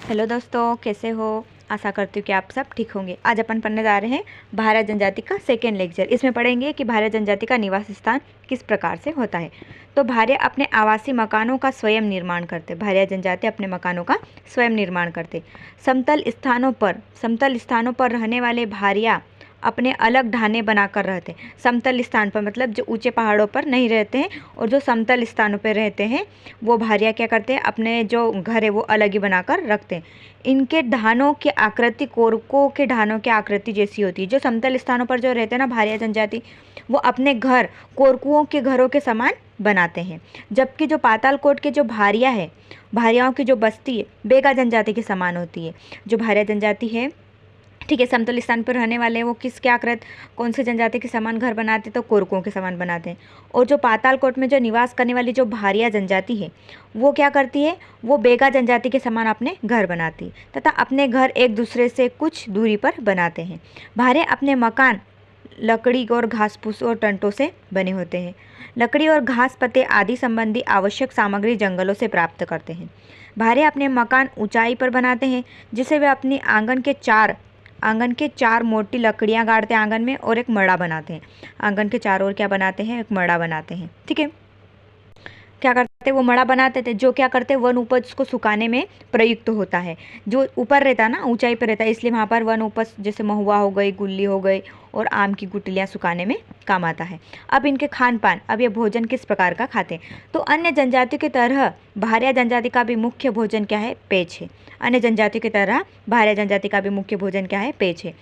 Hello दोस्तों, कैसे हो। आशा करती हूँ कि आप सब ठीक होंगे। आज अपन पढ़ने जा रहे हैं भारिया जनजाति का सेकेंड लेक्चर। इसमें पढ़ेंगे कि भारिया जनजाति का निवास स्थान किस प्रकार से होता है। तो भारिया अपने आवासीय मकानों का स्वयं निर्माण करते। भारिया जनजाति अपने मकानों का स्वयं निर्माण करते। समतल स्थानों पर रहने वाले भारिया अपने अलग ढाने बनाकर रहते हैं। समतल स्थान पर मतलब जो ऊंचे पहाड़ों पर नहीं रहते हैं, और जो समतल स्थानों पर रहते हैं वो भारिया क्या करते हैं, अपने जो घर है वो अलग ही बनाकर रखते हैं। इनके ढानों की आकृति कोरकों के ढानों की आकृति जैसी होती है। जो समतल स्थानों पर जो रहते हैं ना भारिया जनजाति, वो अपने घर कोरकुओं के घरों के समान बनाते हैं। जबकि जो पातालकोट के जो भारिया है, भारियाओं की जो बस्ती है बेगा जनजाति के समान होती है। जो भारिया जनजाति है, ठीक है, समतल स्थान पर रहने वाले वो किसके आकृत कौन से जनजाति के समान घर बनाते, तो कोरकों के समान बनाते हैं। और जो पातालकोट में जो निवास करने वाली जो भारिया जनजाति है वो क्या करती है, वो बेगा जनजाति के समान अपने घर बनाती है तथा अपने घर एक दूसरे से कुछ दूरी पर बनाते हैं। भारिया अपने मकान लकड़ी और घास फूस और टंटों से बने होते हैं। लकड़ी और घास पत्ते आदि संबंधी आवश्यक सामग्री जंगलों से प्राप्त करते हैं। भारिया अपने मकान ऊंचाई पर बनाते हैं, जिसे वे अपनी आंगन के चार मोटी लकड़ियां गाड़ते हैं आंगन में, और एक मड़ा बनाते हैं। आंगन के चारों ओर क्या बनाते हैं, एक मड़ा बनाते हैं। ठीक है, क्या करते वो मड़ा बनाते थे, जो क्या करते वन उपज को सुखाने में प्रयुक्त होता है। जो ऊपर रहता है ना, ऊंचाई पर रहता है, इसलिए वहाँ पर वन उपज जैसे महुआ हो गई, गुल्ली हो गई और आम की गुठलियाँ सुखाने में काम आता है। अब इनके खान पान, अब ये भोजन किस प्रकार का खाते हैं, तो अन्य जनजातियों की तरह भारिया जनजाति का भी मुख्य भोजन क्या है, पेच है। अन्य जनजातियों की तरह भारिया जनजाति का भी मुख्य भोजन क्या है, पेच है।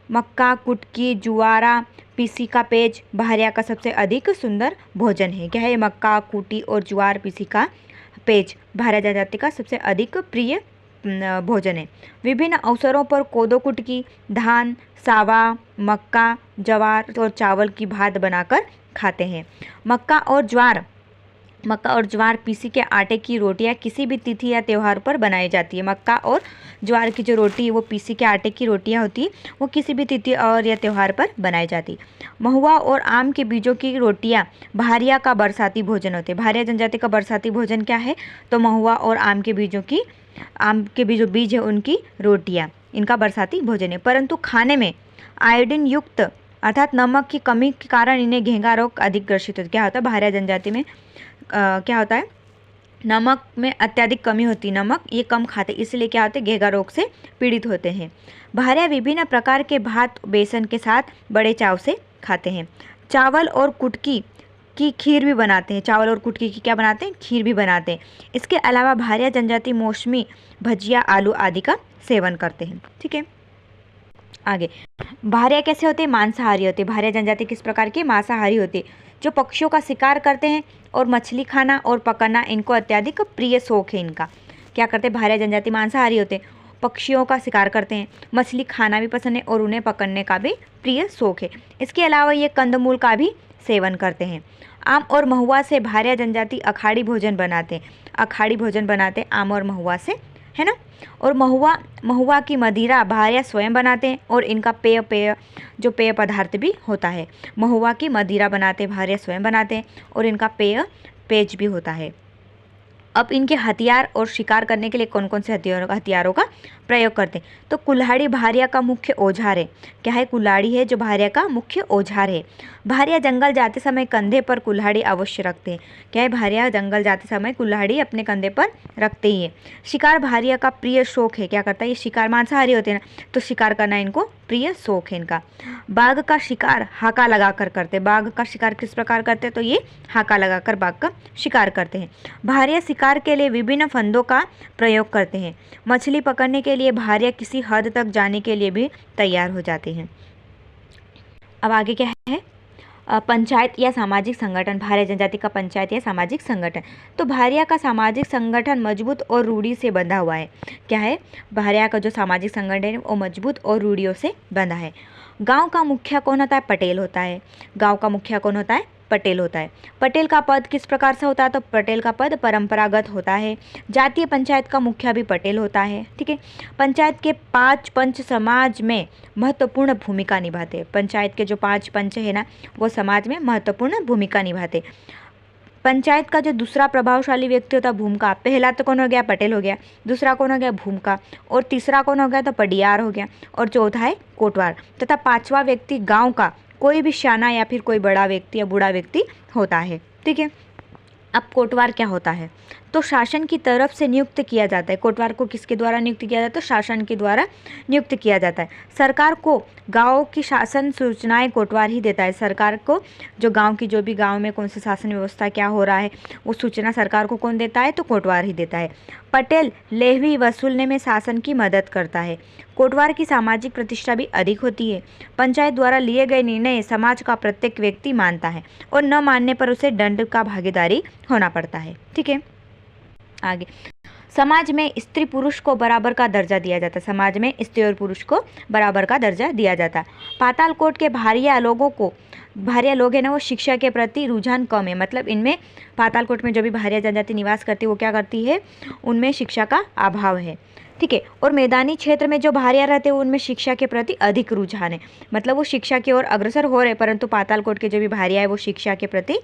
मक्का, कुटकी, जुआरा, पीसी का पेज भारिया का सबसे अधिक सुंदर भोजन है। क्या है, मक्का, कुटी और ज्वार पीसी का पेज भारिया जनजाति का सबसे अधिक प्रिय भोजन है। विभिन्न अवसरों पर कोदो कुटकी, धान, सावा, मक्का, ज्वार और चावल की भात बनाकर खाते हैं। मक्का और ज्वार पीसी के आटे की रोटियां किसी भी तिथि या त्यौहार पर बनाई जाती है। मक्का और ज्वार की जो रोटी है वो पीसी के आटे की रोटियां होती है, वो किसी भी तिथि और या त्यौहार पर बनाई जाती है। महुआ और आम के बीजों की रोटियां भारिया का बरसाती भोजन होते हैं। भारिया जनजाति का बरसाती भोजन क्या है, तो महुआ और आम के जो बीज है उनकी रोटियाँ इनका बरसाती भोजन है। परंतु खाने में आयोडीन युक्त अर्थात नमक की कमी के कारण इन्हें घेंघा रोग अधिक ग्रसित होता है। क्या होता है, भारिया जनजाति में क्या होता है, नमक में अत्यधिक कमी होती है, नमक ये कम खाते, इसलिए क्या होते हैं, घेंघा रोग से पीड़ित होते हैं। भारिया विभिन्न प्रकार के भात बेसन के साथ बड़े चाव से खाते हैं। चावल और कुटकी की खीर भी बनाते हैं। चावल और कुटकी की क्या बनाते हैं, खीर भी बनाते हैं। इसके अलावा भारिया जनजाति मौसमी भजिया, आलू आदि का सेवन करते हैं। ठीक है, आगे भारिया कैसे होते हैं, मांसाहारी होते हैं। भारिया जनजाति किस प्रकार की, मांसाहारी होती है, जो पक्षियों का शिकार करते हैं और मछली खाना और पकड़ना इनको अत्यधिक प्रिय शौक है इनका। क्या करते हैं, भारिया जनजाति मांसाहारी होते हैं, पक्षियों का शिकार करते हैं, मछली खाना भी पसंद है और उन्हें पकड़ने का भी प्रिय शौक है। इसके अलावा ये कंदमूल का भी सेवन करते हैं। आम और महुआ से भारिया जनजाति अखाड़ी भोजन बनाते हैं आम और महुआ से, है ना। और महुआ की मदिरा भारिया स्वयं बनाते हैं, और इनका पेय पदार्थ भी होता है। महुआ की मदिरा बनाते भारिया स्वयं बनाते हैं, और इनका पेज भी होता है। अब इनके हथियार और शिकार करने के लिए कौन कौन से हथियारों का प्रयोग करते हैं, तो कुल्हाड़ी भारिया का मुख्य औजार है। क्या है, कुल्हाड़ी है जो भारिया का मुख्य औजार है। भारिया जंगल जाते समय कंधे पर कुल्हाड़ी अवश्य रखते हैं। क्या है, भारिया जंगल जाते समय कुल्हाड़ी अपने कंधे पर रखते ही है। शिकार भारिया का प्रिय शौक है। क्या करता है, ये शिकार मांसाहारी होते हैं ना, तो शिकार करना इनको प्रिय शौक है इनका। बाघ का शिकार हाका लगाकर करते हैं। बाघ का शिकार किस प्रकार करते हैं, तो ये हाका लगाकर बाघ का शिकार करते हैं। भारिया शिकार के लिए विभिन्न फंदों का प्रयोग करते हैं। मछली पकड़ने के लिए भारिया किसी हद तक जाने के लिए भी तैयार हो जाते हैं। अब आगे क्या है, पंचायत या सामाजिक संगठन। भारिया जनजाति का पंचायत या सामाजिक संगठन, तो भारिया का सामाजिक संगठन मजबूत और रूढ़ी से बंधा हुआ है। क्या है, भारिया का जो सामाजिक संगठन है वो मजबूत और रूढ़ियों से बंधा है। गांव का मुखिया कौन होता है, पटेल होता है। गांव का मुखिया कौन होता है, पटेल होता है। पटेल का पद किस प्रकार से होता है, तो पटेल का पद परंपरागत होता है। जातीय पंचायत का मुखिया भी पटेल होता है। ठीक है, पंचायत के 5 पंच समाज में महत्वपूर्ण भूमिका निभाते हैं। पंचायत के जो 5 पंच है ना, वो समाज में महत्वपूर्ण भूमिका निभाते। पंचायत का जो दूसरा प्रभावशाली व्यक्ति होता है भूमका, पहला तो कौन हो गया, पटेल हो गया, दूसरा कौन हो गया, भूमका, और तीसरा कौन हो गया, तो पडियार हो गया, और चौथा है कोटवार, तथा पांचवा व्यक्ति गांव का कोई भी शाना या फिर कोई बड़ा व्यक्ति या बूढ़ा व्यक्ति होता है। ठीक है। अब कोटवार क्या होता है, तो शासन की तरफ से नियुक्त किया जाता है। कोटवार को किसके द्वारा नियुक्त किया जाता है, तो शासन के द्वारा नियुक्त किया जाता है। सरकार को गांव की शासन सूचनाएं कोटवार ही देता है। सरकार को जो गांव की, जो भी गांव में कौन सी शासन व्यवस्था क्या हो रहा है, वो सूचना सरकार को कौन देता है, तो कोटवार ही देता है। पटेल लेवी वसूलने में शासन की मदद करता है। कोटवार की सामाजिक प्रतिष्ठा भी अधिक होती है। पंचायत द्वारा लिए गए निर्णय समाज का प्रत्येक व्यक्ति मानता है और न मानने पर उसे दंड का भागीदारी होना पड़ता है। ठीक है। आगे, समाज में स्त्री पुरुष को बराबर का दर्जा दिया जाता है। समाज में स्त्री और पुरुष को बराबर का दर्जा दिया जाता है। पातालकोट के भारिया लोग हैं ना, वो शिक्षा के प्रति रुझान कम है। मतलब इनमें पातालकोट में जो भी भारिया जनजाति निवास करती है वो क्या करती है, उनमें शिक्षा का अभाव है। ठीक है। और मैदानी क्षेत्र में जो भारिया रहते हैं उनमें शिक्षा के प्रति अधिक रुझान है। मतलब वो शिक्षा की ओर अग्रसर हो रहे, परंतु पातालकोट के जो भी भारिया है वो शिक्षा के प्रति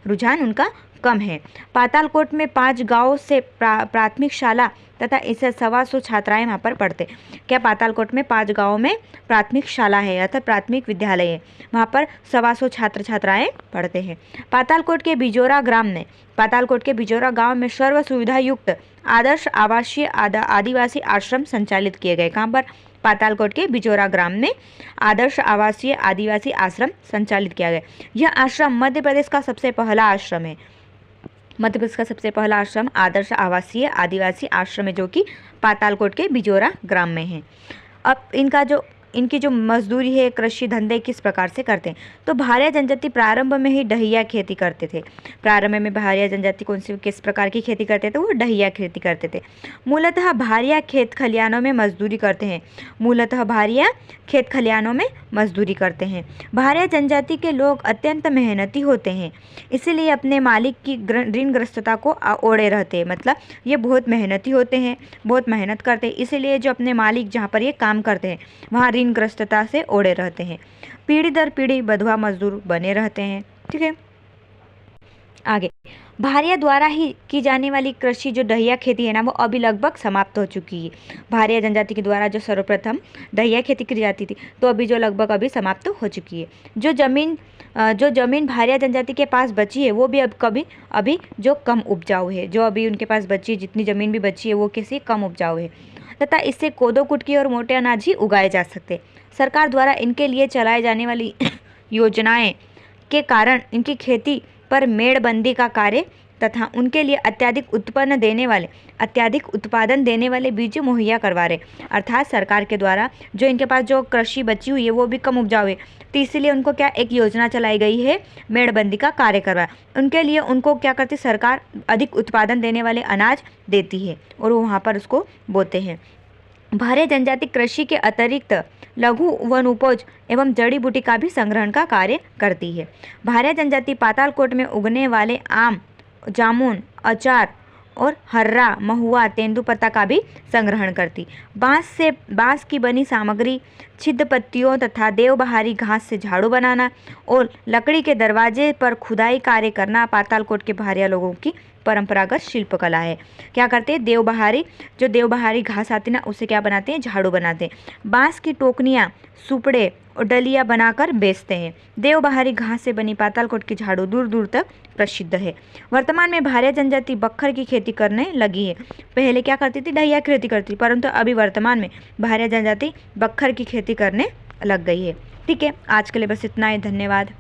रुझान उनका कम है। पातालकोट में 5 गांव से प्राथमिक शाला तथा इसे 125 छात्राएं वहाँ पर पढ़ते। क्या पातालकोट में 5 गांवों में प्राथमिक शाला है अर्थात प्राथमिक विद्यालय है, वहाँ पर 125 छात्र छात्राएं पढ़ते हैं। पातालकोट के बिजोरा गांव में सर्व सुविधा युक्त आदर्श आवासीय आदिवासी आश्रम संचालित किए गए। कहाँ पर, पातालकोट के बिजोरा ग्राम में आदर्श आवासीय आदिवासी आश्रम संचालित किया गया। यह आश्रम मध्य प्रदेश का सबसे पहला आश्रम है। मध्य प्रदेश का सबसे पहला आश्रम आदर्श आवासीय आदिवासी आश्रम है, जो कि पातालकोट के बिजोरा ग्राम में है। अब इनकी जो मजदूरी है, कृषि धंधे किस प्रकार से करते हैं, तो भारिया जनजाति प्रारंभ में ही डहिया खेती करते थे। प्रारंभ में भारिया जनजाति किस प्रकार की खेती करते थे, वो डहिया खेती करते थे। मूलतः भारिया खेत खलिहानों में मजदूरी करते हैं। भारिया जनजाति के लोग अत्यंत मेहनती होते हैं, इसीलिए अपने मालिक की ऋणग्रस्तता को ओढ़े रहते हैं। मतलब ये बहुत मेहनती होते हैं, बहुत मेहनत करते हैं, इसीलिए जो अपने मालिक जहाँ पर ये काम करते हैं वहाँ ऋणग्रस्तता से ओढ़े रहते हैं। पीढ़ी दर पीढ़ी बंधुआ मजदूर बने रहते हैं। ठीक है। आगे, भारिया द्वारा ही की जाने वाली कृषि जो डहिया खेती है ना, वो अभी लगभग समाप्त हो चुकी है। भारिया जनजाति के द्वारा जो सर्वप्रथम डहिया खेती की जाती थी, तो अभी जो लगभग अभी समाप्त हो चुकी है। जो जमीन भारिया जनजाति के पास बची है वो भी अभी जो कम उपजाऊ है, जो अभी उनके पास बची, जितनी जमीन भी बची है वो किसी कम उपजाऊ है, तथा इससे कोदो कुटकी और मोटे अनाज ही उगाए जा सकते। सरकार द्वारा इनके लिए चलाए जाने वाली योजनाएं के कारण इनकी खेती पर मेड़बंदी का कार्य तथा उनके लिए अत्याधिक उत्पादन देने वाले बीज मुहैया करवा रहे। अर्थात सरकार के द्वारा जो इनके पास जो कृषि बची हुई है वो भी कम उपजाऊ है, तो इसीलिए उनको क्या एक योजना चलाई गई है, मेड़बंदी का कार्य करवाया। उनके लिए उनको क्या करती सरकार, अधिक उत्पादन देने वाले अनाज देती है और वो वहाँ पर उसको बोते हैं। भारिया जनजाति कृषि के अतिरिक्त लघु वनोपज एवं जड़ी बूटी का भी संग्रहण का कार्य करती है। भारिया जनजाति पातालकोट में उगने वाले आम, जामुन, अचार और हर्रा, महुआ, तेंदुपत्ता का भी संग्रहण करती। बांस की बनी सामग्री, छिद्र पत्तियों तथा देवबहारी घास से झाड़ू बनाना और लकड़ी के दरवाजे पर खुदाई कार्य करना पातालकोट के भारिया लोगों की परंपरागत शिल्पकला है। क्या करते हैं, देवबहारी घास आती ना, उससे क्या बनाते हैं, झाड़ू बनाते हैं। बांस की टोकनियाँ, सुपड़े और डलिया बनाकर बेचते हैं। देवबहारी घास से बनी पातालकोट की झाड़ू दूर दूर तक प्रसिद्ध है। वर्तमान में भारिया जनजाति बक्खर की खेती करने लगी है। पहले क्या करती थी, डहिया खेती करती, परंतु अभी वर्तमान में भारिया जनजाति बक्खर की खेती करने लग गई है। ठीक है, आज के लिए बस इतना ही। धन्यवाद।